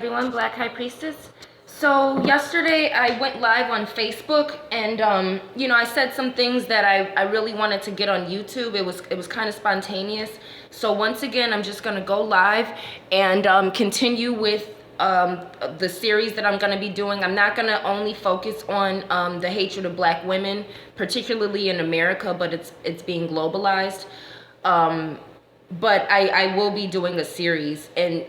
Everyone, Black High Priestess. So yesterday I went live on Facebook, and I said some things that I really wanted to get on YouTube. It was kind of spontaneous. So once again, I'm just gonna go live and continue with the series that I'm gonna be doing. I'm not gonna only focus on the hatred of Black women, particularly in America, but it's being globalized. But I will be doing a series and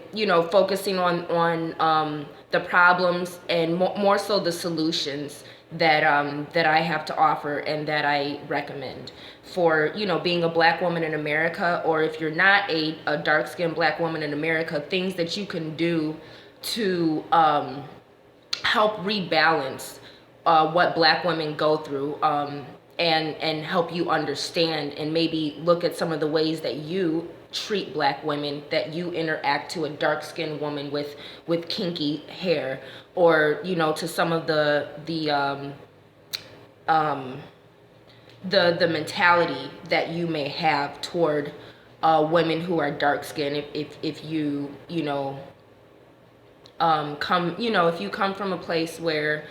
focusing on the problems and more so the solutions that I have to offer and that I recommend for being a Black woman in America, or if you're not a dark-skinned Black woman in America, things that you can do to help rebalance what Black women go through, and help you understand and maybe look at some of the ways that you treat Black women, that you interact to a dark-skinned woman with kinky hair, or to some of the mentality that you may have toward women who are dark-skinned. If you if you come from a place where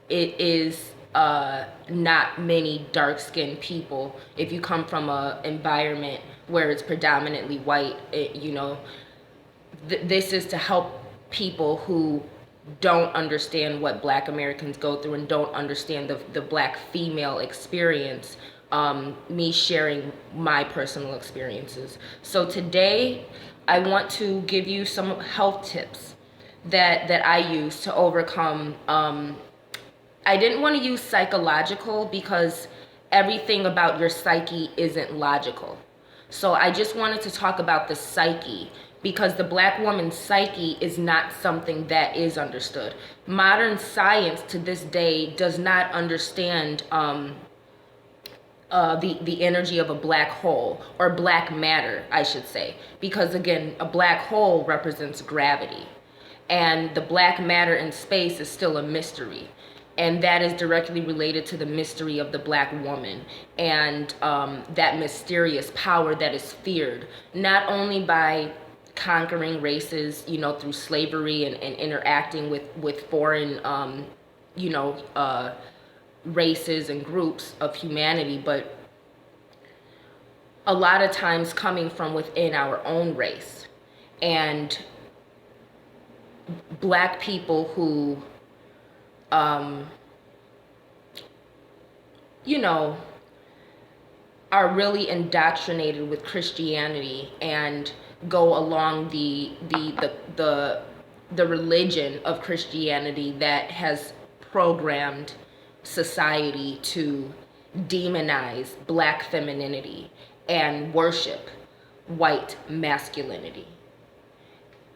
it is not many dark-skinned people, if you come from a environment where it's predominantly white, this is to help people who don't understand what Black Americans go through and don't understand the Black female experience, me sharing my personal experiences. So today I want to give you some health tips that I use to overcome. I didn't want to use psychological because everything about your psyche isn't logical. So I just wanted to talk about the psyche, because the Black woman's psyche is not something that is understood. Modern science to this day does not understand the energy of a black hole, or black matter, I should say, because again, a black hole represents gravity, and the black matter in space is still a mystery. And that is directly related to the mystery of the Black woman, and that mysterious power that is feared, not only by conquering races, through slavery and interacting with foreign, races and groups of humanity, but a lot of times coming from within our own race. And Black people who are really indoctrinated with Christianity and go along the religion of Christianity that has programmed society to demonize Black femininity and worship white masculinity,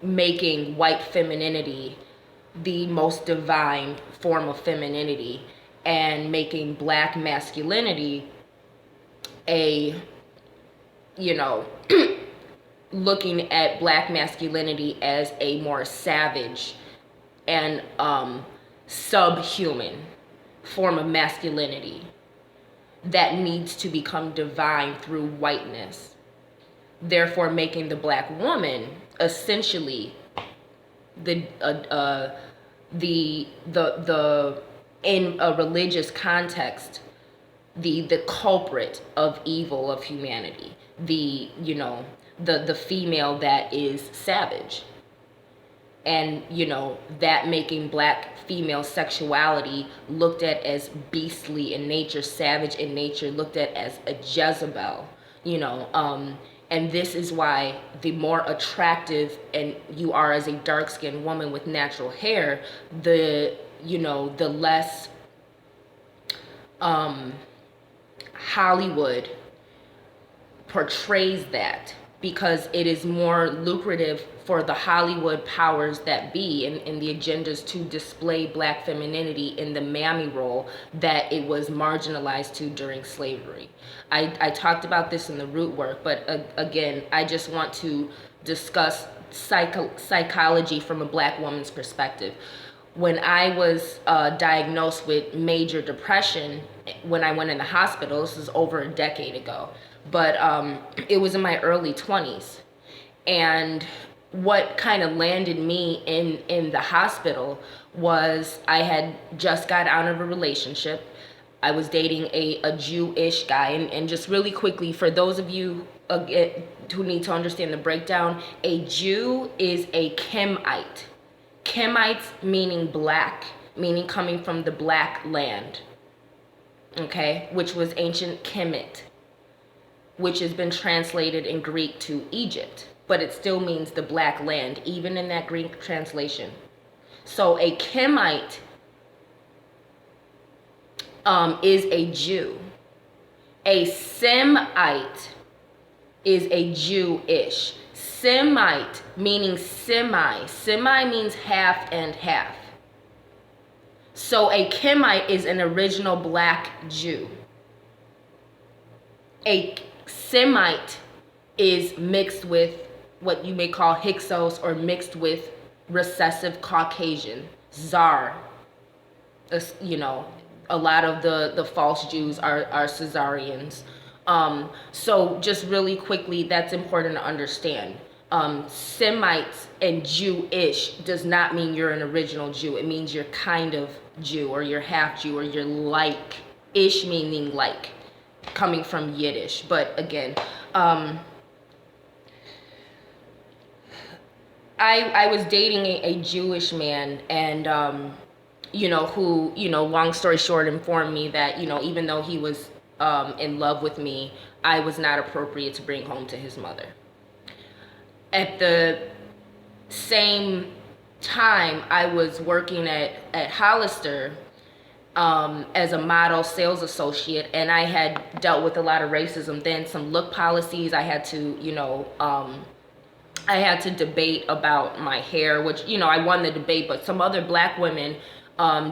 making white femininity the most divine form of femininity, and making Black masculinity a, looking at Black masculinity as a more savage and subhuman form of masculinity that needs to become divine through whiteness. Therefore, making the Black woman essentially the in a religious context, the culprit of evil of humanity, the female that is savage, and that making Black female sexuality looked at as beastly in nature, savage in nature, looked at as a Jezebel, and this is why the more attractive and you are as a dark-skinned woman with natural hair, the less Hollywood portrays that, because it is more lucrative for the Hollywood powers that be and the agendas to display Black femininity in the mammy role that it was marginalized to during slavery. I talked about this in the root work, but again, I just want to discuss psychology from a Black woman's perspective. When I was diagnosed with major depression, when I went in the hospital, this was over a decade ago, but it was in my early 20s. And what kind of landed me in the hospital was I had just got out of a relationship. I was dating a Jewish guy, and just really quickly, for those of you who need to understand the breakdown, a Jew is a Chemite. Chemites meaning black, meaning coming from the black land, okay, which was ancient Kemet, which has been translated in Greek to Egypt, but it still means the black land, even in that Greek translation. So a Chemite is a Jew. A Semite is a Jewish. Semite meaning semi. Semi means half and half. So a Chemite is an original black Jew. A Semite is mixed with what you may call Hyksos, or mixed with recessive Caucasian, Czar. You know, a lot of the false Jews are Caesarians. So just really quickly, that's important to understand. Semites and Jewish does not mean you're an original Jew. It means you're kind of Jew, or you're half Jew, or you're like. Ish meaning like, coming from Yiddish. But again, I was dating a Jewish man, and who, long story short, informed me that, even though he was in love with me, I was not appropriate to bring home to his mother. At the same time, I was working at Hollister as a model sales associate, and I had dealt with a lot of racism then, some look policies. I had to, I had to debate about my hair, which, I won the debate, but some other black women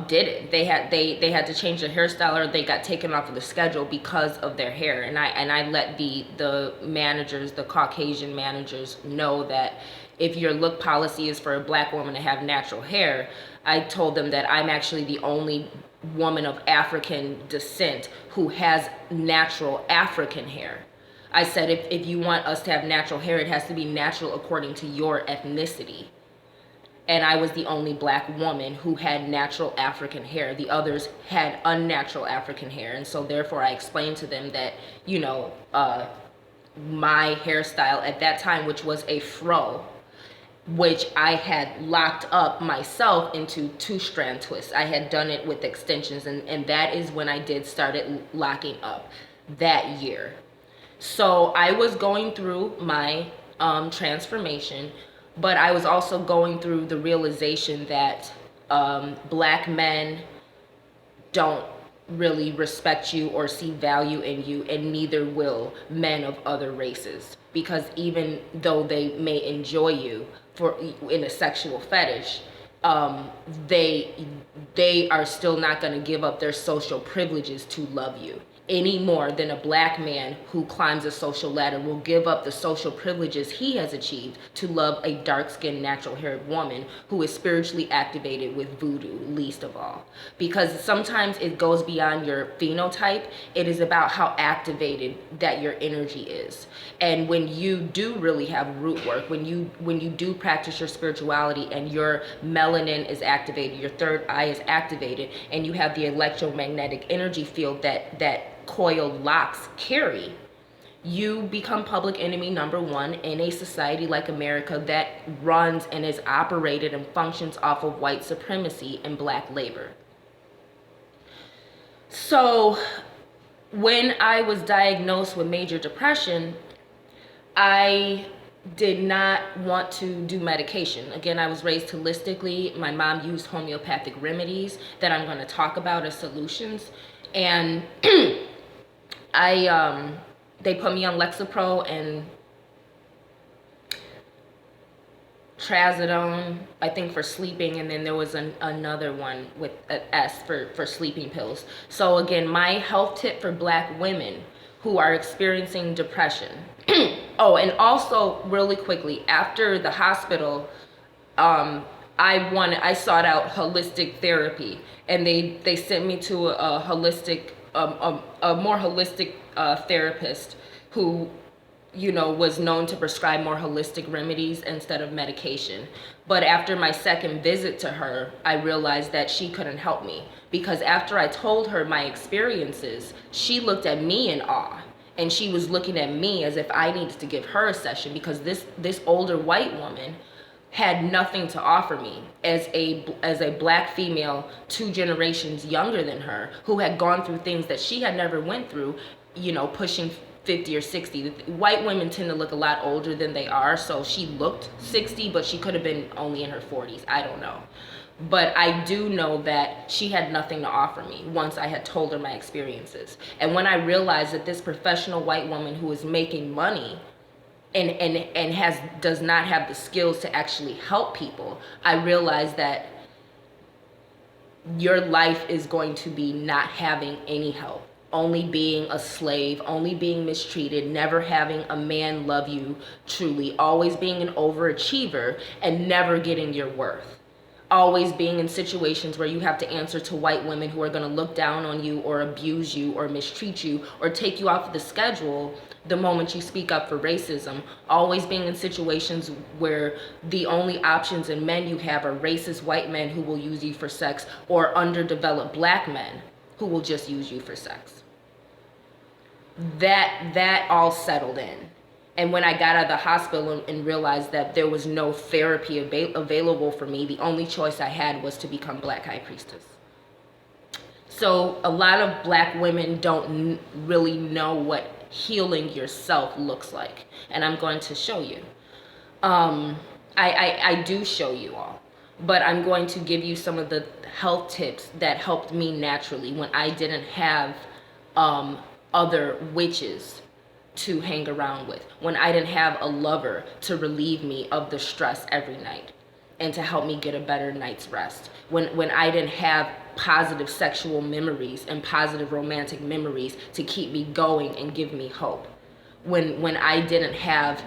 didn't. They had to change their hairstyle, or they got taken off of the schedule because of their hair. And I let the managers, the Caucasian managers, know that if your look policy is for a black woman to have natural hair, I told them that I'm actually the only woman of African descent who has natural African hair. I said, if you want us to have natural hair, it has to be natural according to your ethnicity. And I was the only black woman who had natural African hair. The others had unnatural African hair. And so therefore I explained to them that, my hairstyle at that time, which was a fro, which I had locked up myself into 2-strand twists. I had done it with extensions, and that is when I started locking up that year. So I was going through my transformation, but I was also going through the realization that black men don't really respect you or see value in you, and neither will men of other races, because even though they may enjoy you in a sexual fetish, they are still not going to give up their social privileges to love you, any more than a black man who climbs a social ladder will give up the social privileges he has achieved to love a dark-skinned, natural-haired woman who is spiritually activated with voodoo, least of all. Because sometimes it goes beyond your phenotype. It is about how activated that your energy is. And when you do really have root work, when you do practice your spirituality and your melanin is activated, your third eye is activated, and you have the electromagnetic energy field that coiled locks carry, you become public enemy number one in a society like America that runs and is operated and functions off of white supremacy and black labor. So when I was diagnosed with major depression, I did not want to do medication. Again, I was raised holistically. My mom used homeopathic remedies that I'm going to talk about as solutions. And they put me on Lexapro and Trazodone, I think, for sleeping, and then there was another one with an S for sleeping pills. So again, my health tip for black women who are experiencing depression. Oh, and also really quickly, after the hospital, I sought out holistic therapy, and they sent me to a more holistic therapist who was known to prescribe more holistic remedies instead of medication. But after my second visit to her, I realized that she couldn't help me, because after I told her my experiences, she looked at me in awe. And she was looking at me as if I needed to give her a session, because this older white woman had nothing to offer me as a black female 2 generations younger than her, who had gone through things that she had never went through, pushing 50 or 60. White women tend to look a lot older than they are, so she looked 60, but she could have been only in her 40s. I don't know. But I do know that she had nothing to offer me once I had told her my experiences. And when I realized that this professional white woman who is making money and does not have the skills to actually help people, I realized that your life is going to be not having any help, only being a slave, only being mistreated, never having a man love you truly, always being an overachiever and never getting your worth. Always being in situations where you have to answer to white women who are going to look down on you or abuse you or mistreat you or take you off of the schedule the moment you speak up for racism. Always being in situations where the only options in men you have are racist white men who will use you for sex, or underdeveloped black men who will just use you for sex. That all settled in. And when I got out of the hospital and realized that there was no therapy available for me, the only choice I had was to become Black High Priestess. So a lot of black women don't really know what healing yourself looks like. And I'm going to show you. I do show you all. But I'm going to give you some of the health tips that helped me naturally when I didn't have other witches to hang around with, when I didn't have a lover to relieve me of the stress every night and to help me get a better night's rest, when I didn't have positive sexual memories and positive romantic memories to keep me going and give me hope, when I didn't have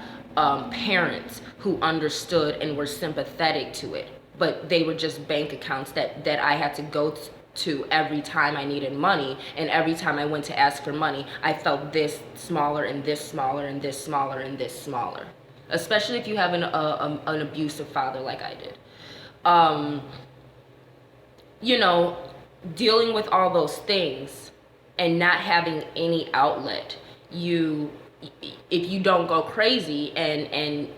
parents who understood and were sympathetic to it, but they were just bank accounts that I had to go to every time I needed money, and every time I went to ask for money, I felt this smaller and this smaller and this smaller and this smaller. Especially if you have an abusive father like I did. Dealing with all those things and not having any outlet, if you don't go crazy and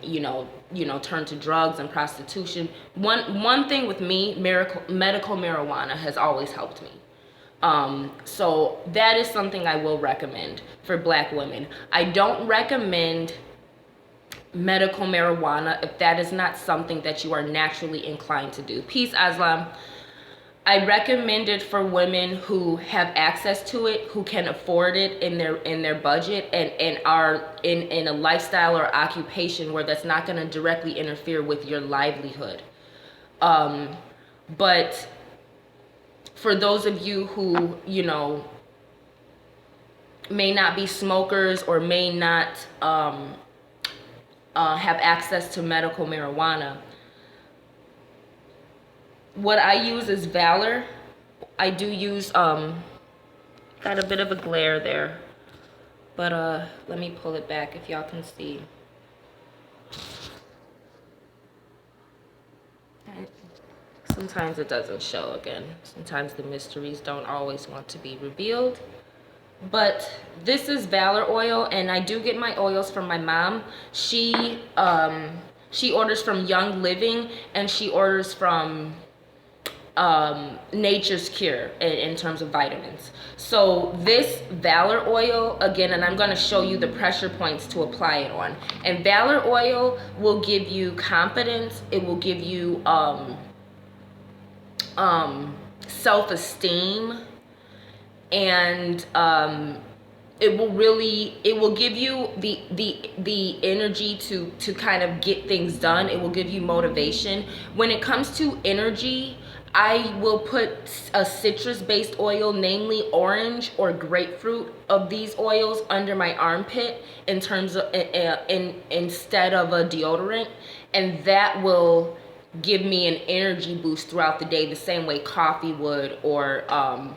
turn to drugs and prostitution. One thing with me, medical marijuana has always helped me. So that is something I will recommend for black women. I don't recommend medical marijuana if that is not something that you are naturally inclined to do. Peace, Aslam. I recommend it for women who have access to it, who can afford it in their budget, and are in a lifestyle or occupation where that's not going to directly interfere with your livelihood. But for those of you who, may not be smokers or may not have access to medical marijuana, what I use is Valor. I do use, got a bit of a glare there, but let me pull it back if y'all can see. Sometimes it doesn't show again. Sometimes the mysteries don't always want to be revealed. But this is Valor oil, and I do get my oils from my mom. She orders from Young Living, and she orders from Nature's Cure in terms of vitamins. So this Valor oil, again, and I'm going to show you the pressure points to apply it on. And Valor oil will give you confidence. It will give you self-esteem, and it will give you the energy to kind of get things done. It will give you motivation. When it comes to energy, I will put a citrus-based oil, namely orange or grapefruit, of these oils under my armpit in terms of instead of a deodorant, and that will give me an energy boost throughout the day, the same way coffee would, or a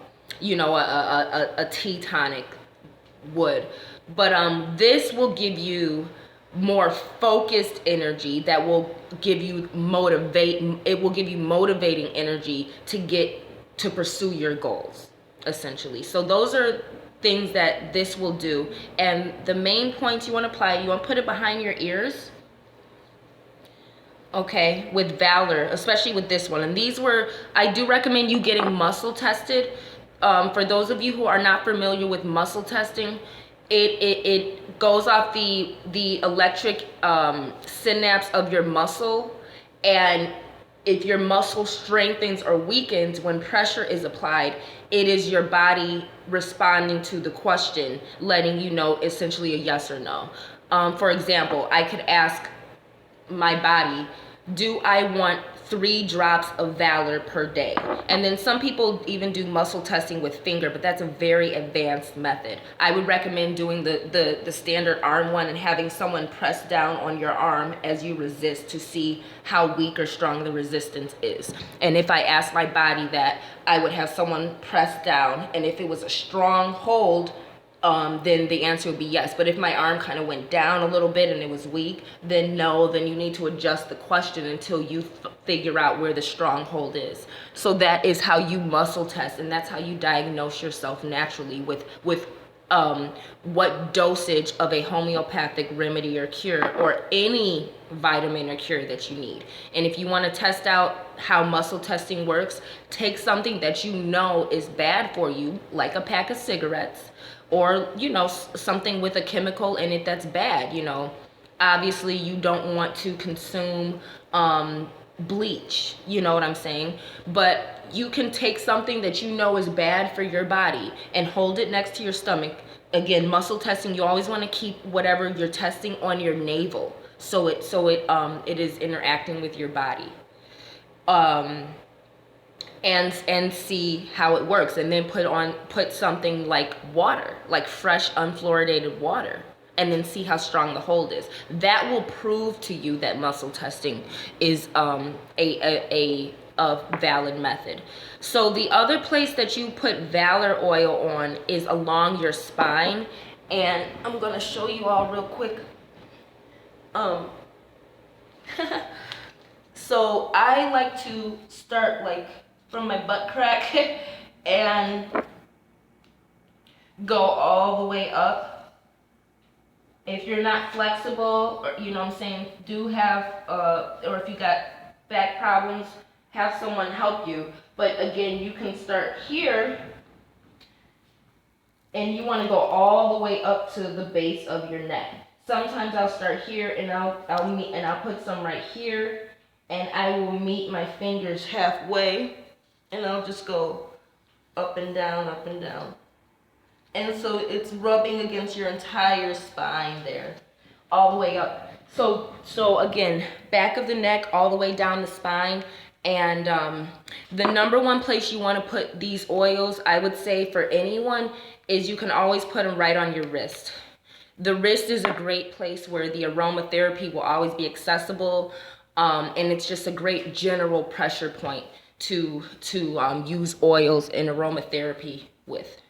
tea tonic would. But this will give you more focused energy that will give you motivating energy to pursue your goals, essentially. So those are things that this will do. And the main points you want to apply, you want to put it behind your ears. Okay, with Valor, especially with this one. And I do recommend you getting muscle tested. For those of you who are not familiar with muscle testing, it goes off the electric synapse of your muscle, and if your muscle strengthens or weakens when pressure is applied, it is your body responding to the question, letting you know essentially a yes or no. For example, I could ask my body, do I want 3 drops of Valor per day? And then some people even do muscle testing with finger, but that's a very advanced method. I would recommend doing the standard arm one and having someone press down on your arm as you resist to see how weak or strong the resistance is. And if I asked my body that, I would have someone press down, and if it was a strong hold, then the answer would be yes. But if my arm kind of went down a little bit and it was weak, then no, then you need to adjust the question until you figure out where the stronghold is. So that is how you muscle test, and that's how you diagnose yourself naturally with what dosage of a homeopathic remedy or cure or any vitamin or cure that you need. And if you want to test out how muscle testing works, take something that you know is bad for you, like a pack of cigarettes, or something with a chemical in it that's bad. Obviously you don't want to consume bleach, you know what I'm saying? But you can take something that you know is bad for your body and hold it next to your stomach. Again, muscle testing, you always want to keep whatever you're testing on your navel, so it is interacting with your body. And see how it works, and then put something like water, like fresh unfluoridated water, and then see how strong the hold is. That will prove to you that muscle testing is a valid method. So the other place that you put Valor oil on is along your spine, and I'm gonna show you all real quick. So I like to start like from my butt crack and go all the way up. If you're not flexible, or you know what I'm saying, do have or if you got back problems, have someone help you. But again, you can start here, and you want to go all the way up to the base of your neck. Sometimes I'll start here, and I'll put some right here, and I will meet my fingers halfway, and I'll just go up and down, up and down. And so it's rubbing against your entire spine there, all the way up. So again, back of the neck, all the way down the spine. And the number one place you want to put these oils, I would say for anyone, is you can always put them right on your wrist. The wrist is a great place where the aromatherapy will always be accessible. And it's just a great general pressure point to use oils and aromatherapy with.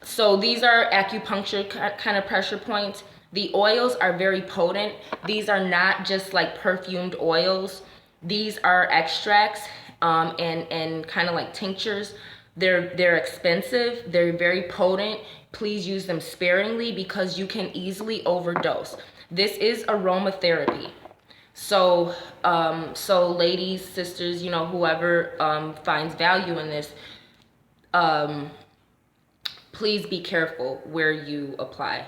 So these are acupuncture kind of pressure points. The oils are very potent. These are not just like perfumed oils. These are extracts and kind of like tinctures. They're expensive. They're very potent. Please use them sparingly because you can easily overdose. This is aromatherapy. So ladies, sisters, whoever finds value in this, please be careful where you apply.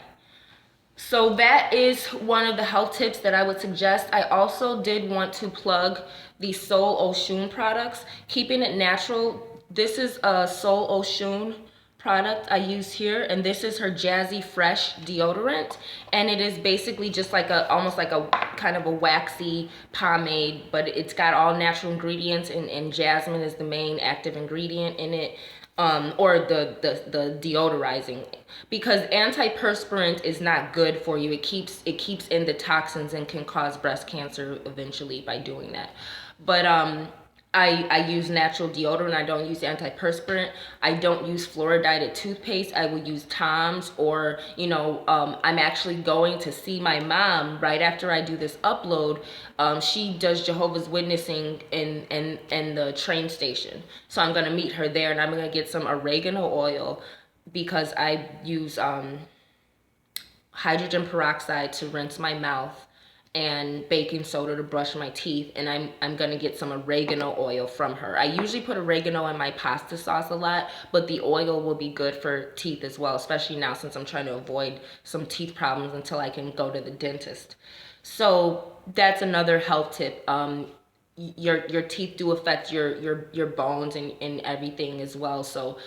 So that is one of the health tips that I would suggest. I also did want to plug the Sol Oshun products, keeping it natural. This is a Sol Oshun product I use here, and this is her Jazzy Fresh deodorant, and it is basically just like almost like a kind of a waxy pomade, but it's got all natural ingredients, and jasmine is the main active ingredient in it, or the deodorizing, because antiperspirant is not good for you. It keeps in the toxins and can cause breast cancer eventually by doing that. But I use natural deodorant. I don't use antiperspirant. I don't use fluoridated toothpaste. I will use Tom's, or, I'm actually going to see my mom right after I do this upload. She does Jehovah's Witnessing in the train station. So I'm going to meet her there, and I'm going to get some oregano oil because I use hydrogen peroxide to rinse my mouth and baking soda to brush my teeth, and I'm gonna get some oregano oil from her. I usually put oregano in my pasta sauce a lot, but the oil will be good for teeth as well, especially now since I'm trying to avoid some teeth problems until I can go to the dentist. So that's another health tip. Your teeth do affect your bones and everything as well. So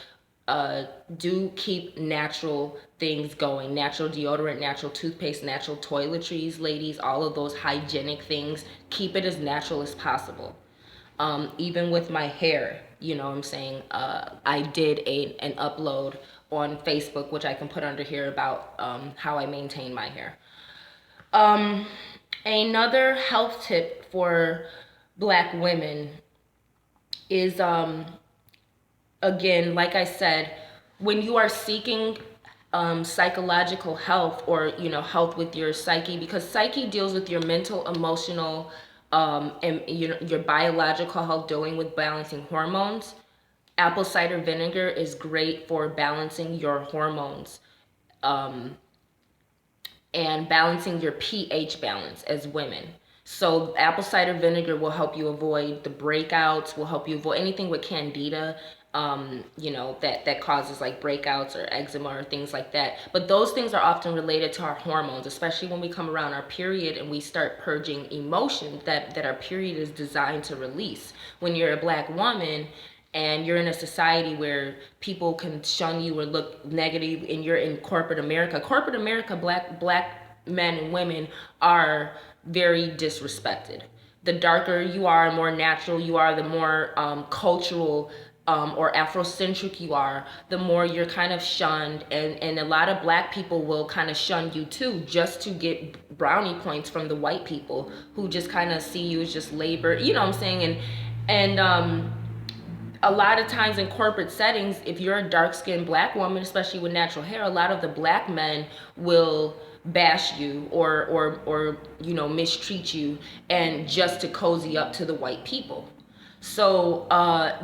do keep natural things going. Natural deodorant, natural toothpaste, natural toiletries, ladies, all of those hygienic things. Keep it as natural as possible. Even with my hair, you know what I'm saying? I did an upload on Facebook, which I can put under here, about how I maintain my hair. Another health tip for Black women is, again, like I said, when you are seeking psychological health, or health with your psyche, because psyche deals with your mental, emotional, and your biological health, dealing with balancing hormones. Apple cider vinegar is great for balancing your hormones, and balancing your pH balance as women. So apple cider vinegar will help you avoid the breakouts, will help you avoid anything with candida, that causes like breakouts or eczema or things like that. But those things are often related to our hormones, especially when we come around our period and we start purging emotions that our period is designed to release. When you're a Black woman and you're in a society where people can shun you or look negative, and you're in corporate America, black men and women are very disrespected. The darker you are, more natural you are, the more cultural or Afrocentric you are, the more you're kind of shunned. And a lot of Black people will kind of shun you too, just to get brownie points from the white people who just kind of see you as just labor, you know what I'm saying? And a lot of times in corporate settings, if you're a dark-skinned Black woman, especially with natural hair, a lot of the Black men will bash you or mistreat you, and just to cozy up to the white people. So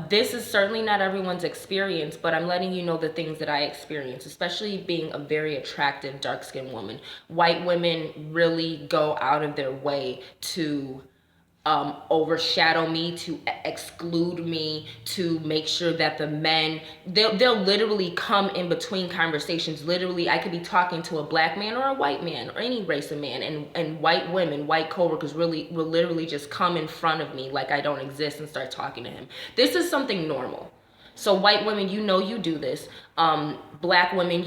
this is certainly not everyone's experience, but I'm letting you know the things that I experience, especially being a very attractive dark-skinned woman. White women really go out of their way to overshadow me, to exclude me, to make sure that the men, they'll literally come in between conversations. Literally, I could be talking to a Black man or a white man or any race of man, and white women, white coworkers really will literally just come in front of me like I don't exist and start talking to him. This is something normal. So white women, you do this. Black women,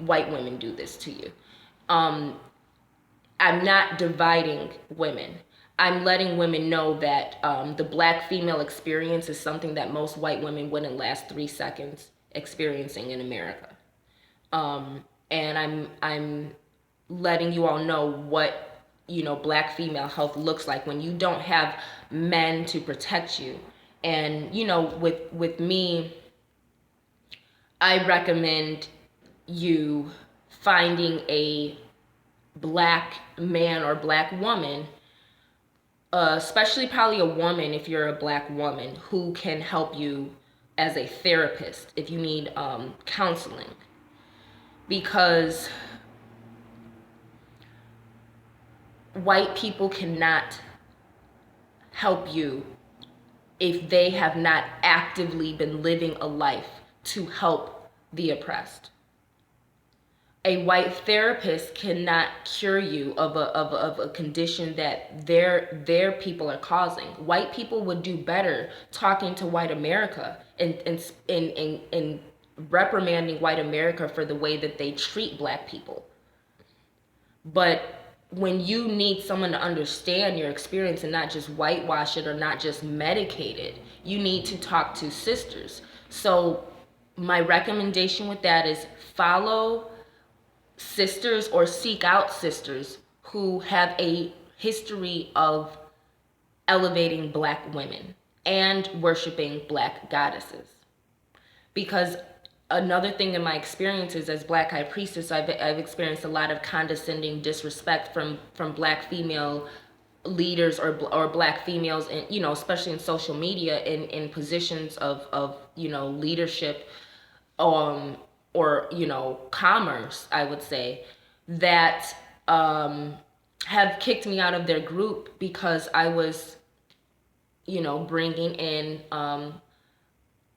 white women do this to you. I'm not dividing women. I'm letting women know that the Black female experience is something that most white women wouldn't last 3 seconds experiencing in America. And I'm letting you all know what, Black female health looks like when you don't have men to protect you. And, with me, I recommend you finding a Black man or Black woman, especially probably a woman if you're a Black woman, who can help you as a therapist if you need counseling. Because white people cannot help you if they have not actively been living a life to help the oppressed. A white therapist cannot cure you of a condition that their people are causing. White people would do better talking to white America and reprimanding white America for the way that they treat Black people. But when you need someone to understand your experience and not just whitewash it or not just medicate it, you need to talk to sisters. So my recommendation with that is follow sisters or seek out sisters who have a history of elevating Black women. and worshiping Black goddesses. Because another thing in my experiences as Black High Priestess, I've experienced a lot of condescending disrespect from Black female leaders or Black females, and especially in social media, in positions of leadership, or commerce, I would say, that have kicked me out of their group because I was bringing in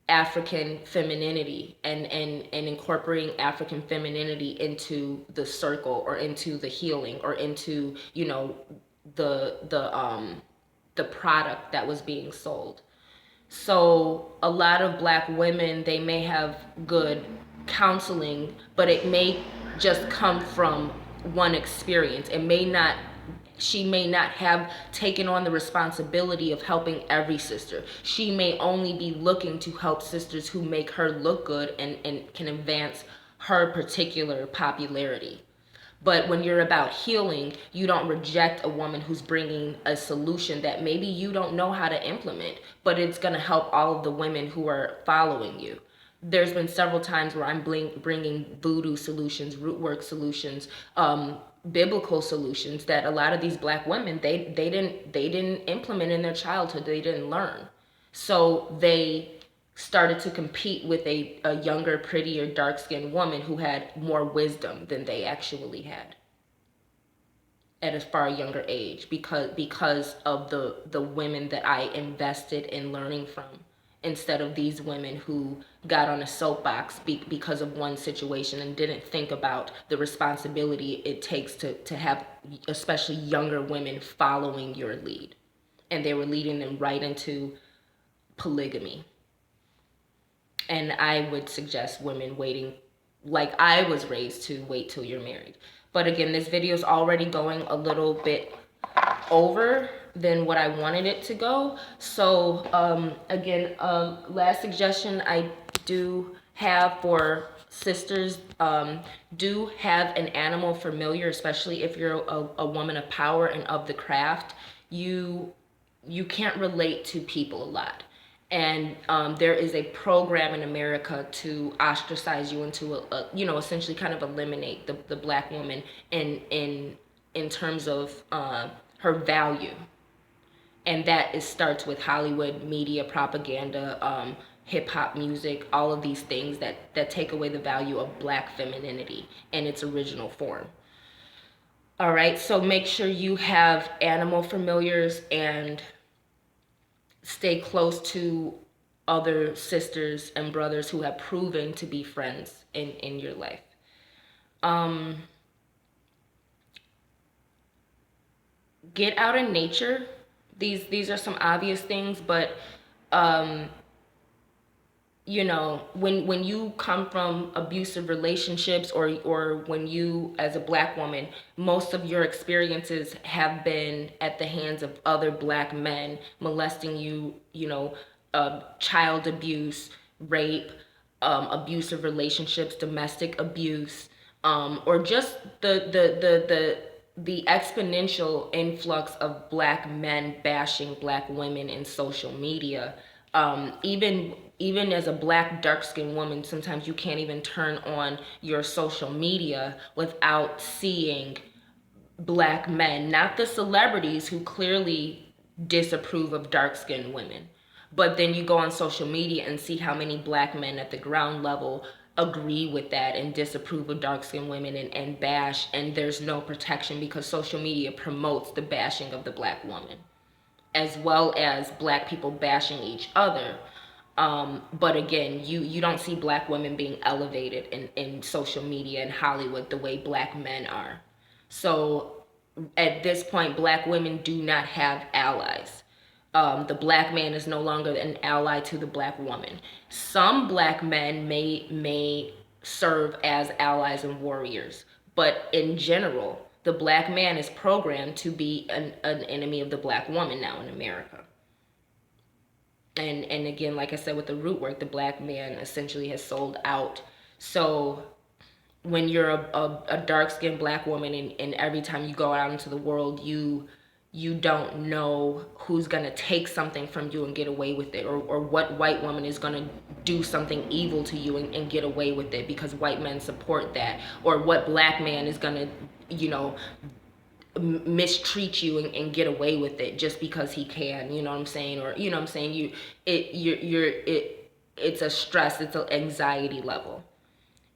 African femininity and incorporating African femininity into the circle, or into the healing, or into the product that was being sold. So a lot of Black women, they may have good counseling, but it may just come from one experience. She may not have taken on the responsibility of helping every sister. She may only be looking to help sisters who make her look good and can advance her particular popularity. But when you're about healing, you don't reject a woman who's bringing a solution that maybe you don't know how to implement, but it's going to help all of the women who are following you. There's been several times where I'm bringing voodoo solutions, root work solutions, biblical solutions that a lot of these Black women, they didn't implement in their childhood. They didn't learn. So they started to compete with a younger, prettier, dark-skinned woman who had more wisdom than they actually had at a far younger age, because of the women that I invested in learning from, instead of these women who got on a soapbox because of one situation and didn't think about the responsibility it takes to have especially younger women following your lead. And they were leading them right into polygamy. And I would suggest women waiting, like I was raised, to wait till you're married. But again, this video is already going a little bit over than what I wanted it to go. So again, last suggestion I do have for sisters, do have an animal familiar, especially if you're a woman of power and of the craft. You can't relate to people a lot. And there is a program in America to ostracize you, and to essentially kind of eliminate the Black woman in terms of her value. And that starts with Hollywood, media, propaganda, hip hop music, all of these things that take away the value of Black femininity in its original form. All right, so make sure you have animal familiars and stay close to other sisters and brothers who have proven to be friends in your life. Get out in nature. These are some obvious things, but when you come from abusive relationships, or when you, as a Black woman, most of your experiences have been at the hands of other Black men molesting you, child abuse, rape, abusive relationships, domestic abuse, or just the exponential influx of Black men bashing Black women in social media. Even as a Black dark-skinned woman, sometimes you can't even turn on your social media without seeing Black men, not the celebrities who clearly disapprove of dark-skinned women, but then you go on social media and see how many Black men at the ground level agree with that and disapprove of dark-skinned women and bash, and there's no protection because social media promotes the bashing of the Black woman, as well as Black people bashing each other. But again, you don't see Black women being elevated in social media and Hollywood the way Black men are. So at this point, Black women do not have allies. The Black man is no longer an ally to the Black woman. Some Black men may serve as allies and warriors, but in general, the Black man is programmed to be an enemy of the Black woman now in America. And again, like I said, with the root work, the Black man essentially has sold out. So when you're a dark-skinned Black woman, and every time you go out into the world, you you don't know who's gonna take something from you and get away with it, or what white woman is gonna do something evil to you and get away with it because white men support that, or what black man is gonna, mistreat you and get away with it just because he can, you know what I'm saying? Or, you know what I'm saying? It's a stress, it's an anxiety level.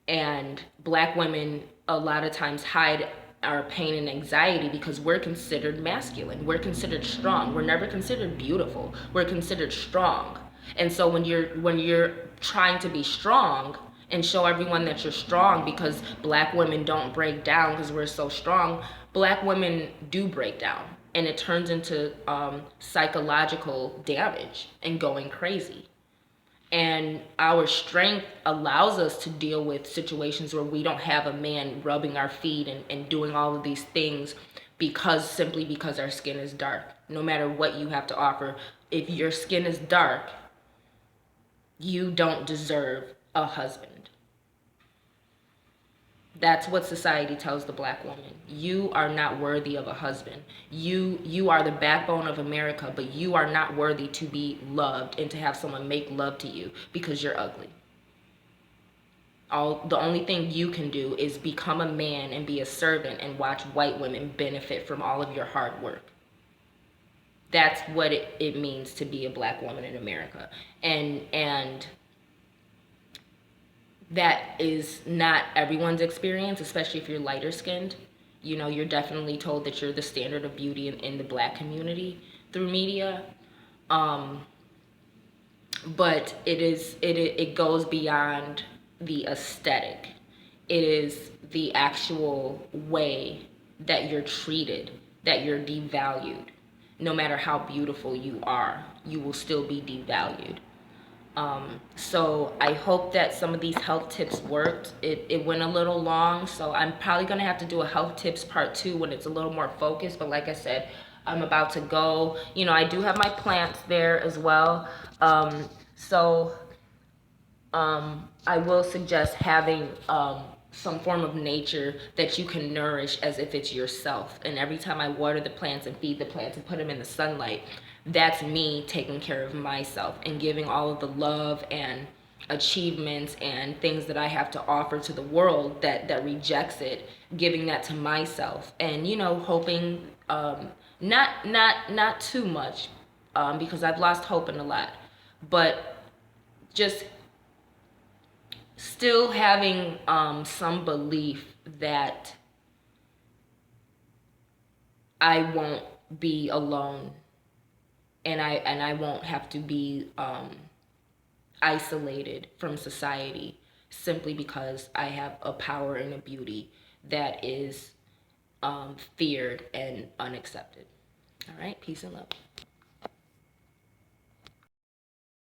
And black women a lot of times hide our pain and anxiety because we're considered masculine. We're considered strong. We're never considered beautiful. We're considered strong. And so when you're trying to be strong and show everyone that you're strong, because black women don't break down because we're so strong, black women do break down. And it turns into psychological damage and going crazy. And our strength allows us to deal with situations where we don't have a man rubbing our feet and doing all of these things simply because our skin is dark. No matter what you have to offer, if your skin is dark, you don't deserve a husband. That's what society tells the black woman. You are not worthy of a husband. You are the backbone of America, but you are not worthy to be loved and to have someone make love to you because you're ugly. The only thing you can do is become a man and be a servant and watch white women benefit from all of your hard work. That's what it means to be a black woman in America. And that is not everyone's experience, especially if you're lighter skinned. You're definitely told that you're the standard of beauty in the black community through media. But it goes beyond the aesthetic. It is the actual way that you're treated, that you're devalued. No matter how beautiful you are, you will still be devalued. So I hope that some of these health tips worked. It went a little long, so I'm probably gonna have to do a health tips part 2 when it's a little more focused. But like I said, I'm about to go. I do have my plants there as well. I will suggest having some form of nature that you can nourish as if it's yourself. And every time I water the plants and feed the plants and put them in the sunlight, that's me taking care of myself and giving all of the love and achievements and things that I have to offer to the world that rejects it, giving that to myself. And hoping not too much, because I've lost hope in a lot, but just still having some belief that I won't be alone, and I won't have to be isolated from society simply because I have a power and a beauty that is feared and unaccepted. All right, peace and love.